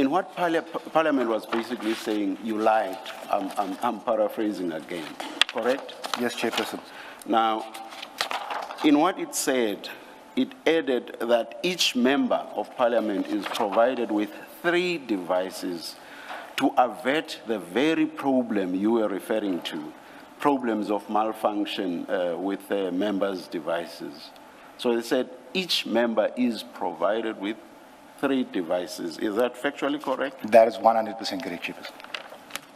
in what Parliament was basically saying, you lied. I'm paraphrasing again, correct? Yes, Chairperson. Now, in what it said, it added that each member of Parliament is provided with 3 devices to avert the very problem you were referring to, problems of malfunction with members' devices. So they said each member is provided with 3 devices. Is that factually correct? That is 100% correct, Chairperson.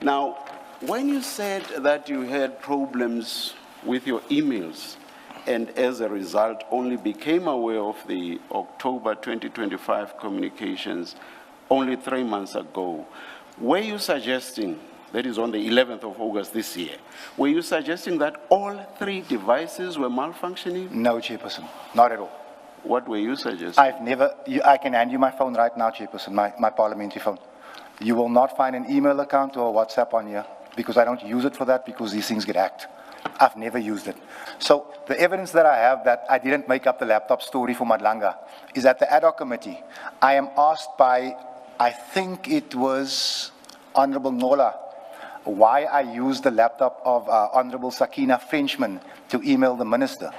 Now, when you said that you had problems with your emails, and as a result only became aware of the October 2025 communications only 3 months ago, were you suggesting, that is on the 11th of August this year, were you suggesting that all 3 devices were malfunctioning? No, Chairperson, not at all. What were you suggesting? I can hand you my phone right now, Chairperson, my parliamentary phone. You will not find an email account or a WhatsApp on here because I don't use it for that because these things get hacked. I've never used it. So the evidence that I have that I didn't make up the laptop story for Madlanga is at the ad hoc committee. I am asked by, I think it was Honorable Nola, why I used the laptop of Honorable Sakina Frenchman to email the minister.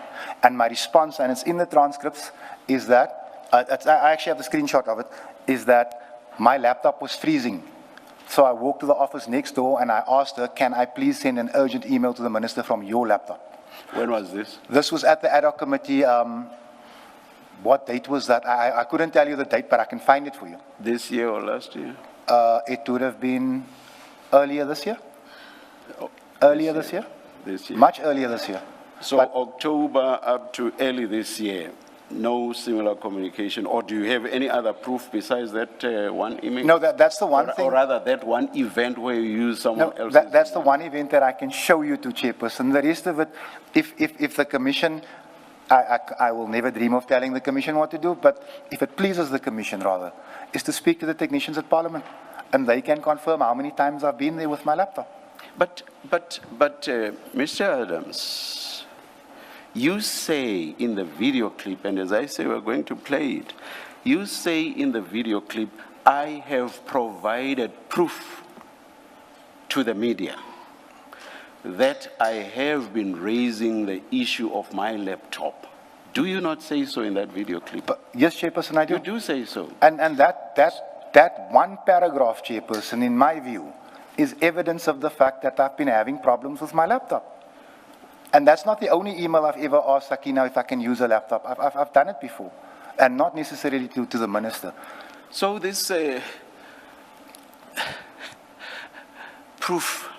And my response, and it's in the transcripts, is that, I actually have the screenshot of it, is that my laptop was freezing. So I walked to the office next door and I asked her, can I please send an urgent email to the minister from your laptop? When was this? This was at the ad hoc committee. What date was that? I couldn't tell you the date, but I can find it for you. This year or last year? It would have been earlier this year. Earlier this year? This year. Much earlier this year. So but October up to early this year, no similar communication, or do you have any other proof besides that one email? No, that's the one thing. Or rather, that one event where you use someone else's that's the one event that I can show you to, Chairperson. The rest of it, if the Commission, I will never dream of telling the Commission what to do, but if it pleases the Commission, rather, is to speak to the technicians at Parliament, and they can confirm how many times I've been there with my laptop. But Mr. Adams, you say in the video clip, and as I say, we're going to play it, you say in the video clip, I have provided proof to the media that I have been raising the issue of my laptop. Do you not say so in that video clip? But yes, Chairperson, I do. You do say so. And that one paragraph, Chairperson, in my view, is evidence of the fact that I've been having problems with my laptop. And that's not the only email I've ever asked Sakina if I can use a laptop. I've done it before, and not necessarily to the minister. So this proof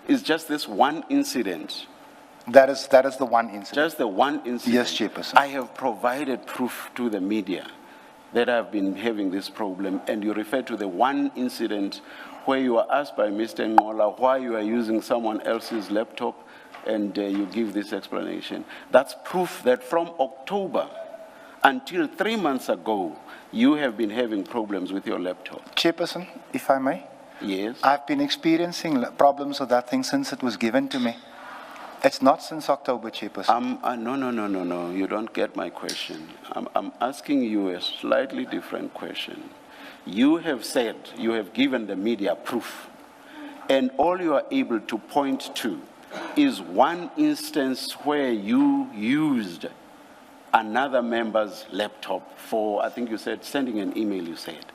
is just this one incident. That is the one incident. Just the one incident. Yes, Chairperson. I have provided proof to the media that I've been having this problem, and you refer to the one incident where you are asked by Mr. Ngola why you are using someone else's laptop, and you give this explanation. That's proof that from October until 3 months ago, you have been having problems with your laptop. Chairperson, if I may? Yes. I've been experiencing problems with that thing since it was given to me. It's not since October, Chairperson. No, you don't get my question. I'm asking you a slightly different question. You have said, you have given the media proof, and all you are able to point to is one instance where you used another member's laptop for, I think you said, sending an email, you said.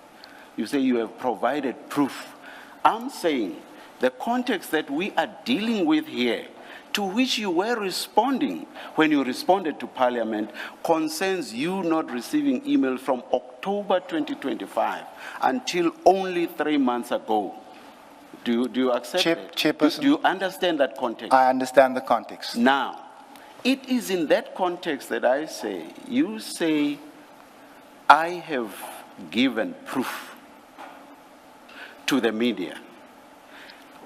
You say you have provided proof. I'm saying the context that we are dealing with here, to which you were responding when you responded to Parliament, concerns you not receiving emails from October 2025 until only 3 months ago. Do you accept it? Chairperson, do you understand that context? I understand the context. Now, it is in that context that I say, you say, I have given proof to the media.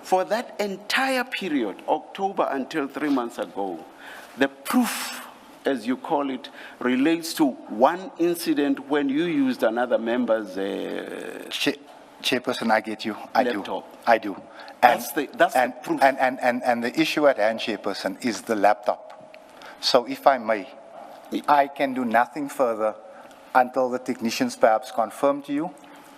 For that entire period, October until 3 months ago, the proof, as you call it, relates to one incident when you used another member's Chairperson, I get you. laptop. I do. That's the proof. And the issue at hand, Chairperson, is the laptop. So if I may, I can do nothing further until the technicians perhaps confirm to you,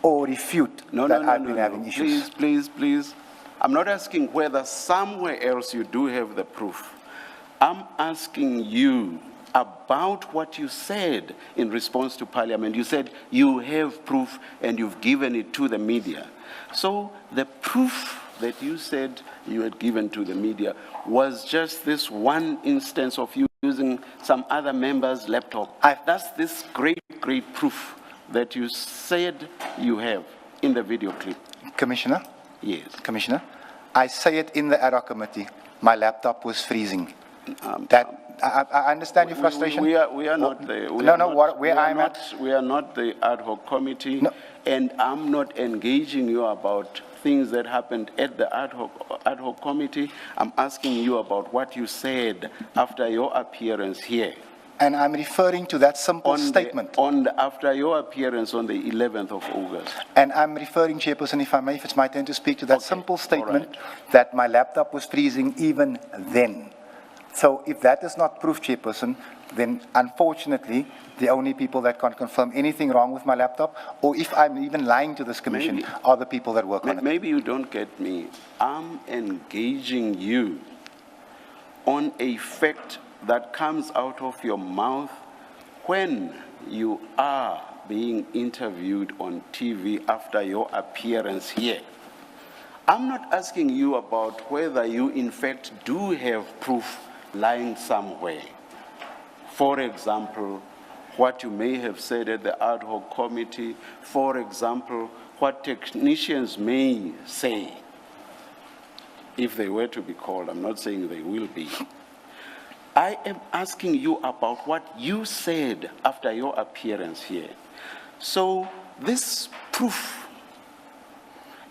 or refute that I've been having issues. Please. I'm not asking whether somewhere else you do have the proof. I'm asking you about what you said in response to Parliament. You said you have proof and you've given it to the media. So the proof that you said you had given to the media was just this one instance of you using some other member's laptop. That's this great proof that you said you have in the video clip. Commissioner? Yes. Commissioner, I say it in the ad hoc committee. My laptop was freezing. I understand your frustration. We are not the. We are not the ad hoc committee, no. And I'm not engaging you about things that happened at the ad hoc committee. I'm asking you about what you said after your appearance here. And I'm referring to that simple statement. After your appearance on the 11th of August. And I'm referring, Chairperson, if I may, if it's my turn to speak to that simple statement that my laptop was freezing even then. So if that is not proof, Chairperson, then unfortunately, the only people that can confirm anything wrong with my laptop, or if I'm even lying to this commission, are the people that work on it. Maybe you don't get me. I'm engaging you on a fact that comes out of your mouth when you are being interviewed on TV after your appearance here. I'm not asking you about whether you in fact do have proof lying somewhere. For example, what you may have said at the ad hoc committee, for example, what technicians may say, if they were to be called. I'm not saying they will be. I am asking you about what you said after your appearance here. So this proof,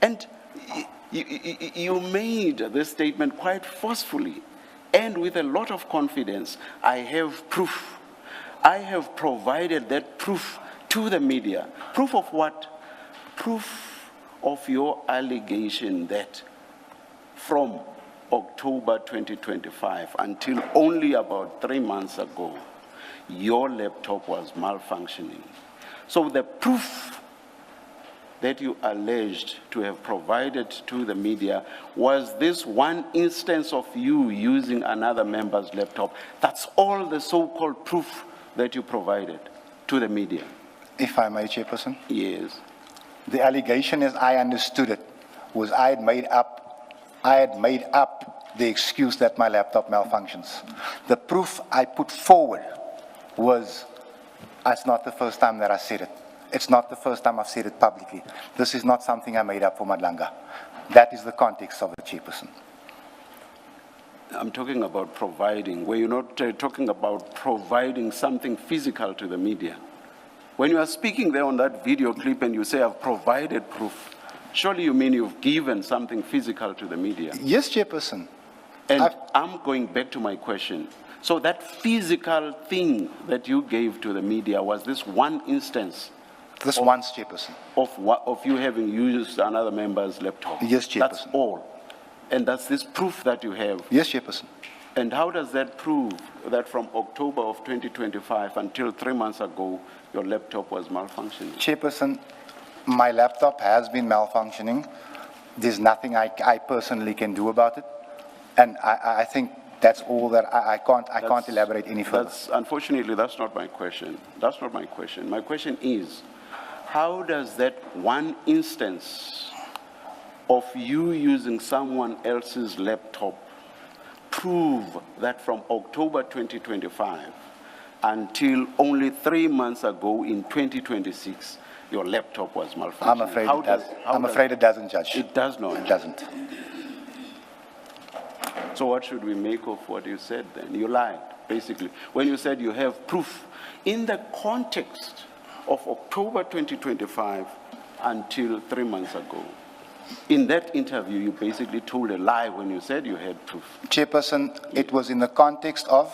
and you made this statement quite forcefully and with a lot of confidence. I have proof. I have provided that proof to the media. Proof of what? Proof of your allegation that from October 2025 until only about 3 months ago, your laptop was malfunctioning. So the proof that you alleged to have provided to the media was this one instance of you using another member's laptop. That's all the so-called proof that you provided to the media. If I may, Chairperson? Yes. The allegation, as I understood it, was I had made up the excuse that my laptop malfunctions. The proof I put forward was, it's not the first time that I said it. It's not the first time I've said it publicly. This is not something I made up for Madlanga. That is the context of it, Chairperson. I'm talking about providing. Were you not talking about providing something physical to the media? When you are speaking there on that video clip and you say, I've provided proof, surely you mean you've given something physical to the media? Yes, Chairperson. And I'm going back to my question. So that physical thing that you gave to the media was this one instance? This once, Chairperson. Of you having used another member's laptop? Yes, Chairperson. That's all. And that's this proof that you have? Yes, Chairperson. And how does that prove that from October of 2025 until 3 months ago, your laptop was malfunctioning? Chairperson, my laptop has been malfunctioning. There's nothing I personally can do about it. And I think that's all that I can't elaborate any further. Unfortunately, that's not my question. That's not my question. My question is, how does that one instance of you using someone else's laptop prove that from October 2025 until only 3 months ago in 2026, your laptop was malfunctioning? I'm afraid it doesn't, Judge. It does not? It doesn't. So what should we make of what you said then? You lied, basically. When you said you have proof in the context of October 2025 until 3 months ago. In that interview, you basically told a lie when you said you had proof. Chairperson, it was in the context of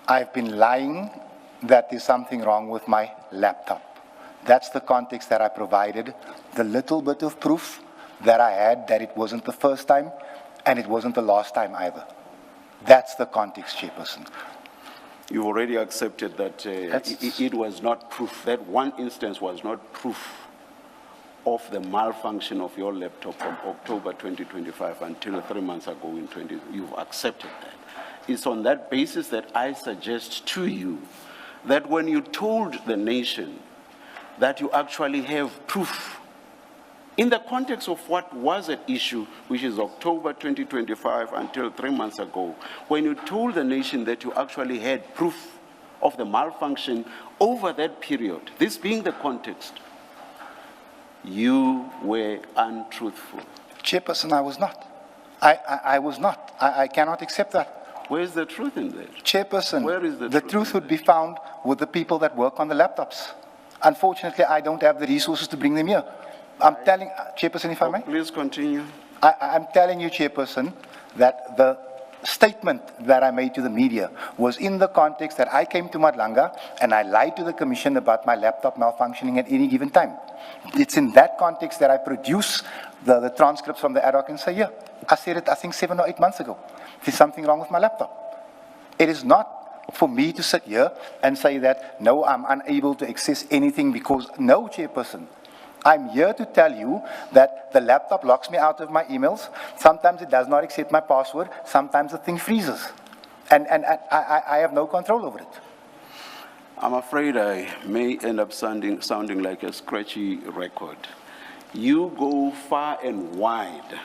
I've been lying that there's something wrong with my laptop. That's the context that I provided, the little bit of proof that I had that it wasn't the first time and it wasn't the last time either. That's the context, Chairperson. You already accepted that it was not proof. That one instance was not proof of the malfunction of your laptop from October 2025 until 3 months ago in you've accepted that. It's on that basis that I suggest to you that when you told the nation that you actually have proof in the context of what was at issue, which is October 2025 until 3 months ago, when you told the nation that you actually had proof of the malfunction over that period, this being the context, you were untruthful. Chairperson, I was not. I was not. I cannot accept that. Where is the truth in that? Chairperson, Where is the truth would be found with the people that work on the laptops. Unfortunately, I don't have the resources to bring them here. I'm telling, Chairperson, if I may? Please continue. I'm telling you, Chairperson, that the statement that I made to the media was in the context that I came to Madlanga and I lied to the Commission about my laptop malfunctioning at any given time. It's in that context that I produce the transcripts from the ad hoc and say, yeah, I said it, I think 7 or 8 months ago. There's something wrong with my laptop. It is not for me to sit here and say that, no, I'm unable to access anything because, no, Chairperson. I'm here to tell you that the laptop locks me out of my emails. Sometimes it does not accept my password. Sometimes the thing freezes. And I have no control over it. I'm afraid I may end up sounding like a scratchy record. You go far and wide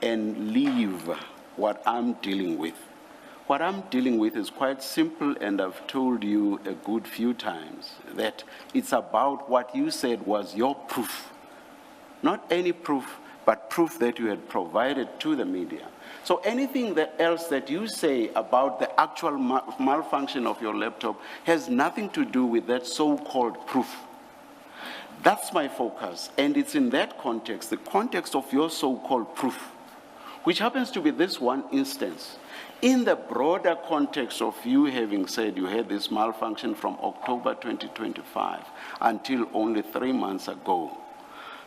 and leave what I'm dealing with. What I'm dealing with is quite simple, and I've told you a good few times that it's about what you said was your proof. Not any proof, but proof that you had provided to the media. So anything else that you say about the actual malfunction of your laptop has nothing to do with that so-called proof. That's my focus, and it's in that context, the context of your so-called proof, which happens to be this one instance. In the broader context of you having said you had this malfunction from October 2025 until only 3 months ago.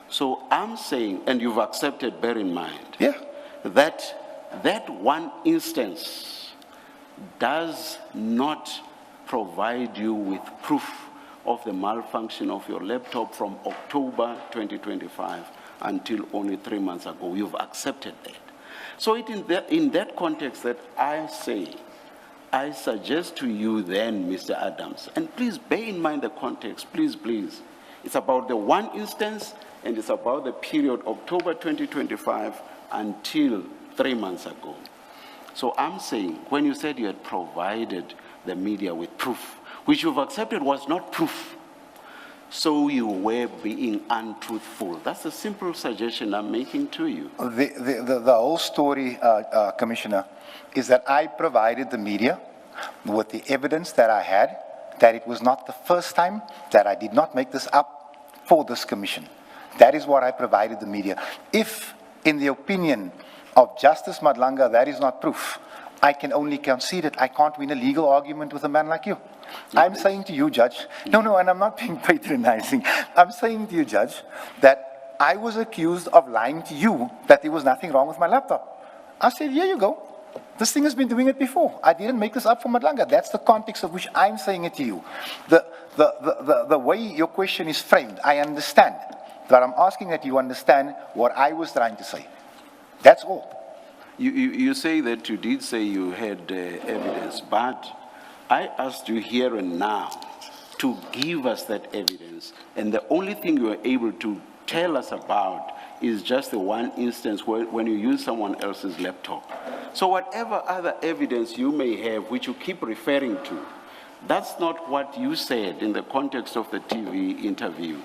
So I'm saying, and you've accepted, bear in mind, that one instance does not provide you with proof of the malfunction of your laptop from October 2025 until only 3 months ago. You've accepted that. So in that context that I say, I suggest to you then, Mr. Adams, and please bear in mind the context, please. It's about the one instance, and it's about the period October 2025 until 3 months ago. So I'm saying, when you said you had provided the media with proof, which you've accepted was not proof, so you were being untruthful. That's a simple suggestion I'm making to you. The whole story, Commissioner, is that I provided the media with the evidence that I had, that it was not the first time, that I did not make this up for this commission. That is what I provided the media. If, in the opinion of Justice Madlanga, that is not proof, I can only concede it. I can't win a legal argument with a man like you. I'm saying to you, Judge, no, and I'm not being patronizing. I'm saying to you, Judge, that I was accused of lying to you that there was nothing wrong with my laptop. I said, here you go. This thing has been doing it before. I didn't make this up for Madlanga. That's the context of which I'm saying it to you. The way your question is framed, I understand. But I'm asking that you understand what I was trying to say. That's all. You say that you did say you had evidence, but I asked you here and now to give us that evidence, and the only thing you are able to tell us about is just the one instance when you use someone else's laptop. So whatever other evidence you may have, which you keep referring to, that's not what you said in the context of the TV interview.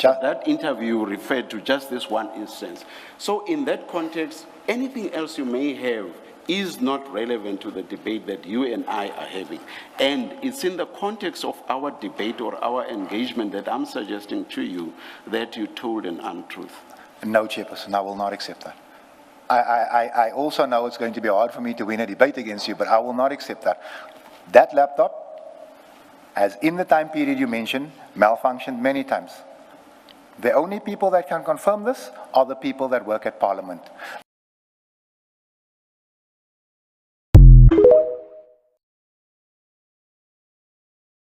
That interview referred to just this one instance. So in that context, anything else you may have is not relevant to the debate that you and I are having. And it's in the context of our debate or our engagement that I'm suggesting to you that you told an untruth. No, Chairperson, I will not accept that. I also know it's going to be hard for me to win a debate against you, but I will not accept that. That laptop, as in the time period you mentioned, malfunctioned many times. The only people that can confirm this are the people that work at Parliament.